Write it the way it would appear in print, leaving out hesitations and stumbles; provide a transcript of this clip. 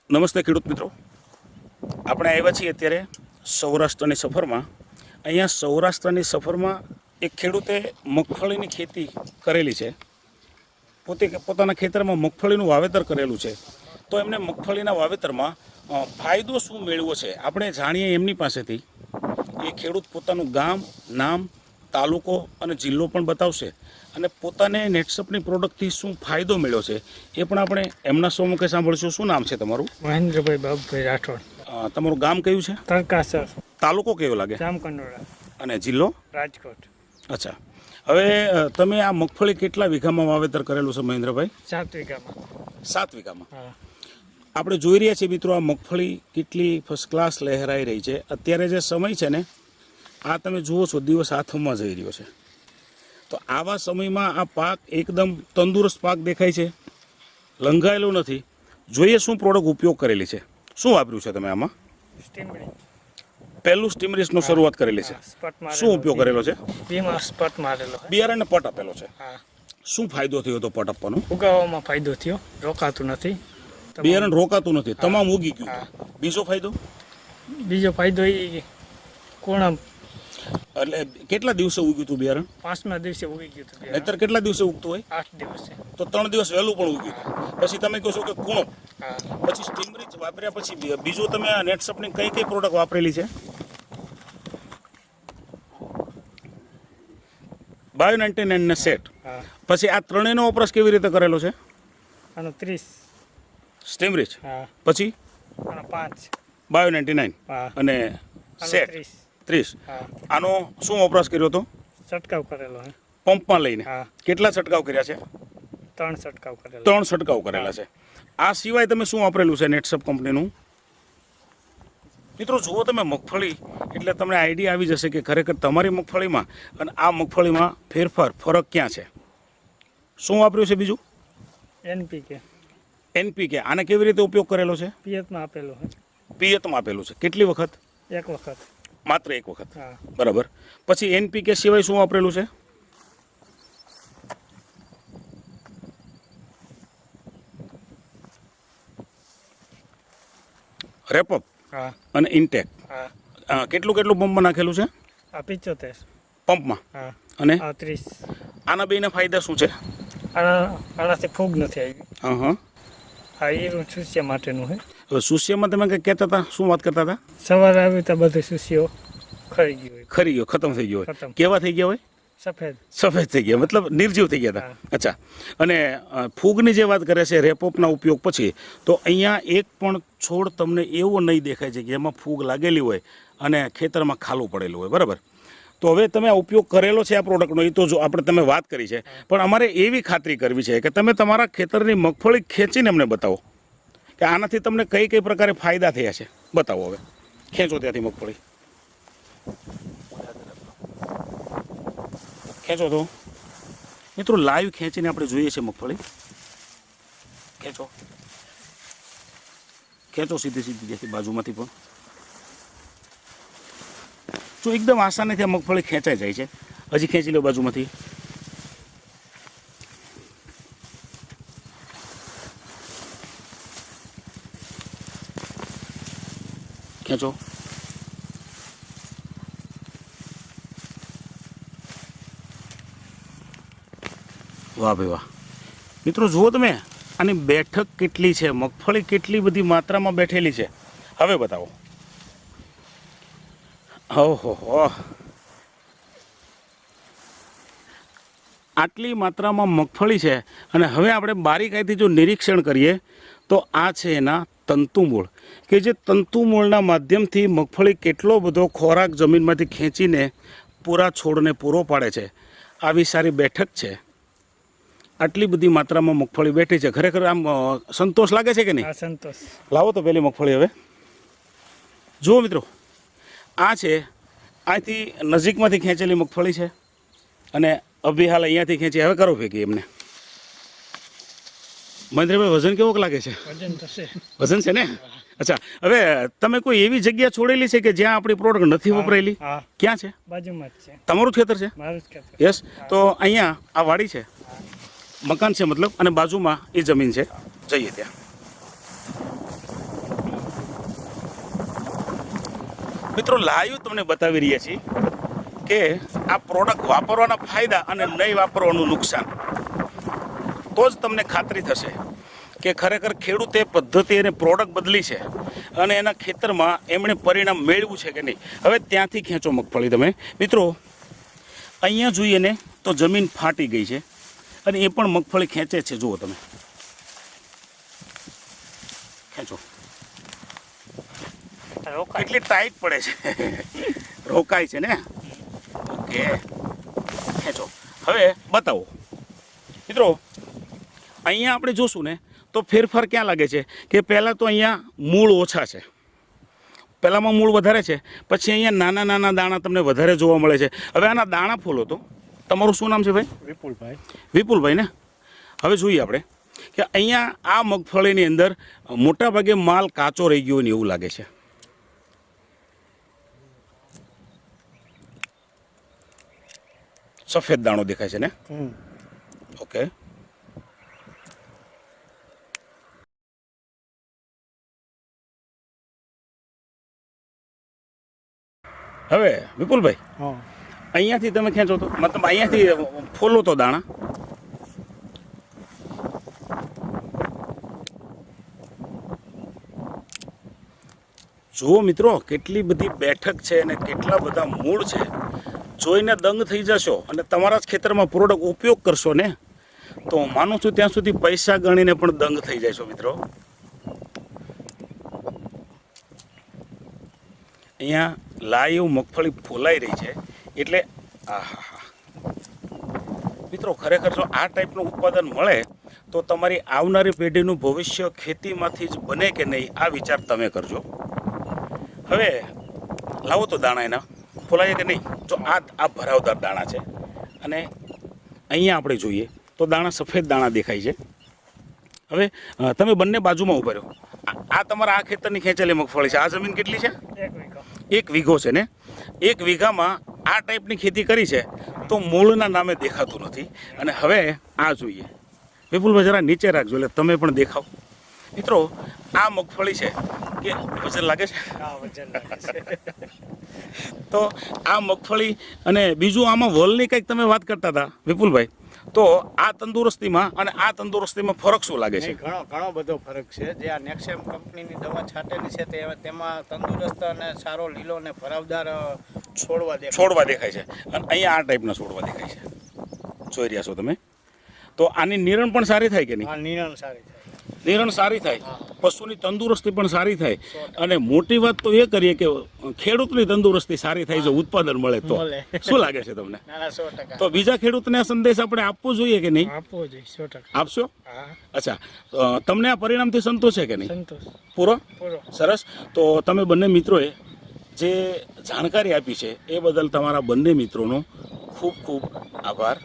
નમસ્તે ખેડૂત મિત્રો, આપણે આવ્યા છીએ અત્યારે સૌરાષ્ટ્રની સફરમાં. અહીંયા સૌરાષ્ટ્રની સફરમાં એક ખેડૂતે મગફળીની ખેતી કરેલી છે. પોતાના ખેતરમાં મગફળીનું વાવેતર કરેલું છે. તો એમને મગફળીના વાવેતરમાં ફાયદો શું મેળવ્યો છે આપણે જાણીએ એમની પાસેથી. એ ખેડૂત પોતાનું ગામ, નામ, તાલુકો અને જિલ્લો પણ બતાવશે અને પોતાને નેટસપની પ્રોડક્ટથી શું ફાયદો મળ્યો છે એ પણ આપણે એમના સ્વમુખે સાંભળીશું. શું નામ છે તમારું? મહેન્દ્રભાઈ બાબુભાઈ રાઠોડ. તમારું ગામ કયું છે? તરકાસર. તાલુકો કયો લાગે? જામકંડોળા. અને જિલ્લો? રાજકોટ. અચ્છા, હવે તમે આ મગફળી કેટલા વીઘામાં વાવેતર કરેલું છે મહેન્દ્રભાઈ? 7 વીઘામાં. 7 વીઘામાં. હા. આપણે જોઈ રહ્યા છીએ મિત્રો, આ મગફળી કેટલી ફર્સ્ટ ક્લાસ લહેરાઈ રહી છે. અત્યારે જે સમય છે ને, આ તમે જુઓ છો, દિવસ હાથમાં જઈ રહ્યો છે. તો આવા સમયમાં આ પાક એકદમ તંદુરસ્ત પાક દેખાય છે, લંઘાયેલો નથી. જોઈએ શું પ્રોડક્ટ ઉપયોગ કરેલી છે, શું વાપર્યું છે તમે આમાં? સ્ટીમરી. પહેલું સ્ટીમરીસનો શરૂઆત કરેલી છે. શું ઉપયોગ કરેલો છે? બીમાં સ્પટ મારેલો. બિયારણને પટ આપેલો છે. હા. શું ફાયદો થયો હતો પટ આપવાનો? ઉગાવવામાં ફાયદો થયો, રોકાતું નથી. બિયારણ રોકાતું નથી, તમામ ઉગી ગયું. બીજો ફાયદો? બીજો ફાયદો એ કોણા એટલે કેટલા દિવસે ઉગ્યું હતું બિયારણ? 5મા દિવસે ઉગી ગયું હતું. નહીતર કેટલા દિવસે ઉગતું હોય? 8 દિવસે. તો 3 દિવસ વહેલું પણ ઉગ્યું હતું. પછી તમે કહો છો કે કૂણો, હા. પછી સ્ટીમરીચ વાપર્યા પછી બીજું તમે આ નેટસપની કઈ કઈ પ્રોડક્ટ વાપરેલી છે? બાયો-99 ને સેટ. હા. પછી આ ત્રણેયનો વપરાશ કેવી રીતે કરેલો છે? આનો 30. સ્ટીમરીચ, હા. પછી આનો 5. બાયો-99 હા. અને આનો સેટ 30. 30. હા. આનો શું વપરાશ કર્યો હતો? છંટકાવ કરેલો હે. પંપમાં લઈને. હા. કેટલા છંટકાવ કર્યા છે? 3 છંટકાવ કરેલો. 3 છંટકાવ કરેલા છે. આ સિવાય તમે શું વાપરેલું છે નેટસપ કંપનીનું? મિત્રો જુઓ તમે, મગફળી એટલે તમને આઈડિયા આવી જશે કે ખરેખર તમારી મગફળીમાં અને આ મગફળીમાં ફરક ક્યાં છે. શું વાપર્યું છે બીજું? NPK. NPK. આને કેવી રીતે ઉપયોગ કરેલો છે? પિયતમાં આપેલો હે. પિયતમાં આપેલું છે. કેટલી વખત? 1 વખત. માત્ર 1 વખત. હા. બરાબર. પછી NPK સિવાય શું વાપરેલું છે? રેપઅપ હા. અને ઇન્ટેક. હા. કેટલું પંપમાં નાખેલું છે? આ 75. પંપમાં. હા. અને આ 30. આના બેના ફાયદા શું છે? આનાથી ફૂગ નથી આવી. હા હા. આ ઈરું સુસ્યા માટેનું છે. હવે સુસ્યમાં તમે કંઈક કહેતા હતા, શું વાત કરતા હતા? સવારે આવી તો બધું સુસ્યો ખરી ગયું હોય. ખરી ગયો, ખતમ થઈ ગયો હોય. ખતમ. કેવા થઈ ગયા હોય? સફેદ. સફેદ થઈ ગયા, મતલબ નિર્જીવ થઈ ગયા હતા. અચ્છા. અને ફૂગની જે વાત કરે છે રેપોપના ઉપયોગ પછી, તો અહીંયા એક પણ છોડ તમને એવો નહીં દેખાય છે કે એમાં ફૂગ લાગેલી હોય અને ખેતરમાં ખાલું પડેલું હોય. બરાબર. તો હવે તમે આ ઉપયોગ કરેલો છે આ પ્રોડક્ટનો, એ તો જો આપણે તમે વાત કરી છે, પણ અમારે એવી ખાતરી કરવી છે કે તમે તમારા ખેતરની મગફળી ખેંચીને અમને બતાવો કે આનાથી તમને કઈ કઈ પ્રકારે ફાયદા થયા છે. બતાવો, હવે ખેંચો ત્યાંથી મગફળી. ખેંચો તો મિત્રો, લાઈવ ખેંચીને આપણે જોઈએ છે મગફળી. ખેંચો ખેંચો સીધી ત્યાંથી બાજુમાંથી પણ. જો એકદમ આસાનીથી આ મગફળી ખેંચાઈ જાય છે. હજી ખેંચી લો બાજુમાંથી. ખેંચો. વાહ ભાઈ વાહ. મિત્રો જુઓ તમે, આની બેઠક કેટલી છે, મગફળી કેટલી બધી માત્રામાં બેઠેલી છે. હવે બતાવો. ઓહો, આટલી માત્રામાં મગફળી છે. અને હવે આપણે બારીકાઈથી જો નિરીક્ષણ કરીએ તો આ છે એના તંતુમૂળ, કે જે તંતુમૂળના માધ્યમથી મગફળી કેટલો બધો ખોરાક જમીનમાંથી ખેંચીને પૂરા છોડને પૂરો પાડે છે. આવી સારી બેઠક છે, આટલી બધી માત્રામાં મગફળી બેઠી છે. ખરેખર આમ સંતોષ લાગે છે કે નહીં? સંતોષ. લાવો તો પહેલી મગફળી. હવે જુઓ મિત્રો, આ છે અહીંથી નજીકમાંથી ખેંચેલી મગફળી છે અને અભિહાલ અહીંયાથી ખેંચી. હવે કરો ભેગી એમને. મહેન્દ્રભાઈ, વજન કેવોક લાગે છે? વજન થશે. વજન છે ને? અચ્છા, હવે તમે કોઈ એવી જગ્યા છોડેલી છે કે જ્યાં આપણી પ્રોડક્ટ નથી વપરાયેલી? હા. ક્યાં છે? બાજુમાં જ છે. તમારું જ ખેતર છે? મારું જ ખેતર. યસ. તો અહીંયા આ વાડી છે, મકાન છે મતલબ, અને બાજુમાં એ જમીન છે. જઈએ ત્યાં. મિત્રો લાઈવ તમને બતાવી રહ્યા છીએ કે આ પ્રોડક્ટ વાપરવાના ફાયદા અને નહીં વાપરવાનું નુકસાન. તો જ તમને ખાતરી થશે કે ખરેખર ખેડૂતે પદ્ધતિ અને પ્રોડક્ટ બદલી છે અને એના ખેતરમાં એમણે પરિણામ મેળવ્યું છે કે નહીં. હવે ત્યાંથી ખેંચો મગફળી તમે. મિત્રો અહીંયા જોઈએ ને તો જમીન ફાટી ગઈ છે અને એ પણ મગફળી ખેંચે છે. જુઓ તમે, ખેંચો કેટલી ટાઈટ પડે છે. રોકાય છે ને. ઓકે, ખેંચો. હવે બતાવો મિત્રો, અહીંયા આપણે જોશું ને તો ફેરફાર ક્યાં લાગે છે કે પહેલાં તો અહીંયા મૂળ ઓછા છે, પહેલાંમાં મૂળ વધારે છે, પછી અહીંયા નાના નાના દાણા તમને વધારે જોવા મળે છે. હવે આના દાણા ફોલો તો તમારું શું નામ છે ભાઈ? વિપુલભાઈ. વિપુલભાઈ ને. હવે જોઈએ આપણે કે અહીંયા આ મગફળીની અંદર મોટાભાગે માલ કાચો રહી ગયો ને એવું લાગે છે. સફેદ દાણો દેખાય છે ને. ઓકે, હવે વિપુલભાઈ હા, અહીંયાથી તમે ખેંચો તો મતલબ અહીંયાથી ફોલો તો દાણા. જુઓ મિત્રો, કેટલી બધી બેઠક છે અને કેટલા બધા મૂળ છે. જોઈને દંગ થઈ જશો અને તમારા જ ખેતરમાં પ્રોડક્ટ ઉપયોગ કરશો ને તો હું માનું છું ત્યાં સુધી પૈસા ગણીને પણ દંગ થઈ જશો મિત્રો. અહીંયા લાઈવ મગફળી ફોલાઈ રહી છે એટલે આહા મિત્રો, ખરેખર જો આ ટાઈપનું ઉત્પાદન મળે તો તમારી આવનારી પેઢીનું ભવિષ્ય ખેતીમાંથી જ બને કે નહીં આ વિચાર તમે કરજો. હવે લાવો તો દાણા એના ફોલાય કે નહીં. જો આ ભરાવદાર દાણા છે અને અહીંયા આપણે જોઈએ તો દાણા સફેદ દાણા દેખાય છે. હવે તમે બંને બાજુમાં ઉભા રહ્યો. આ તમારા આ ખેતરની ખેંચેલી મગફળી છે. આ જમીન કેટલી છે? 1 વીઘો. 1 વીઘો છે ને. 1 વીઘામાં આ ટાઈપની ખેતી કરી છે તો મૂળના નામે દેખાતું નથી. અને હવે આ જોઈએ વિપુલભાઈ, જરા નીચે રાખજો એટલે તમે પણ દેખાવ. મિત્રો આ મગફળી છે કે વજન લાગે છે? હા, વજન લાગે છે. તો આ મગફળી અને બીજું આમાં વલની કંઈક તમે વાત કરતા હતા વિપુલભાઈ, તો આ તંદુરસ્તીમાં અને આ તંદુરસ્તીમાં ફરક શું લાગે છે? ઘણો બધો ફરક છે. જે આ નેક્સેમ કંપનીની દવા છાંટેલી છે તેમાં તંદુરસ્ત અને સારો લીલો અને ભરાવદાર છોડવા દેખાય છે અને અહીંયા આ ટાઈપના છોડવા દેખાય છે. જોઈ રહ્યા છો તમે. તો આની નિરણ પણ સારી થાય કે નહીં? હા, નિરણ સારી થાય. નિરણ સારી થાય, પશુની તંદુરસ્તી પણ સારી થાય અને મોટી વાત તો એ કરીએ કે ખેડૂતની તંદુરસ્તી સારી થાય જો ઉત્પાદન મળે તો. શું લાગે છે તમને? નાના 100%. તો બીજા ખેડૂતને આ સંદેશ આપણે આપવો જોઈએ કે નહીં? આપવો જોઈએ 100%. આપશો? હા, અચ્છા, તમને આ પરિણામથી સંતોષ છે કે નહીં? સંતોષ પૂરો? પૂરો. સરસ. તો તમે બંને મિત્રોએ જે જાણકારી આપી છે એ બદલ તમારા બંને મિત્રોનો ખૂબ ખૂબ આભાર.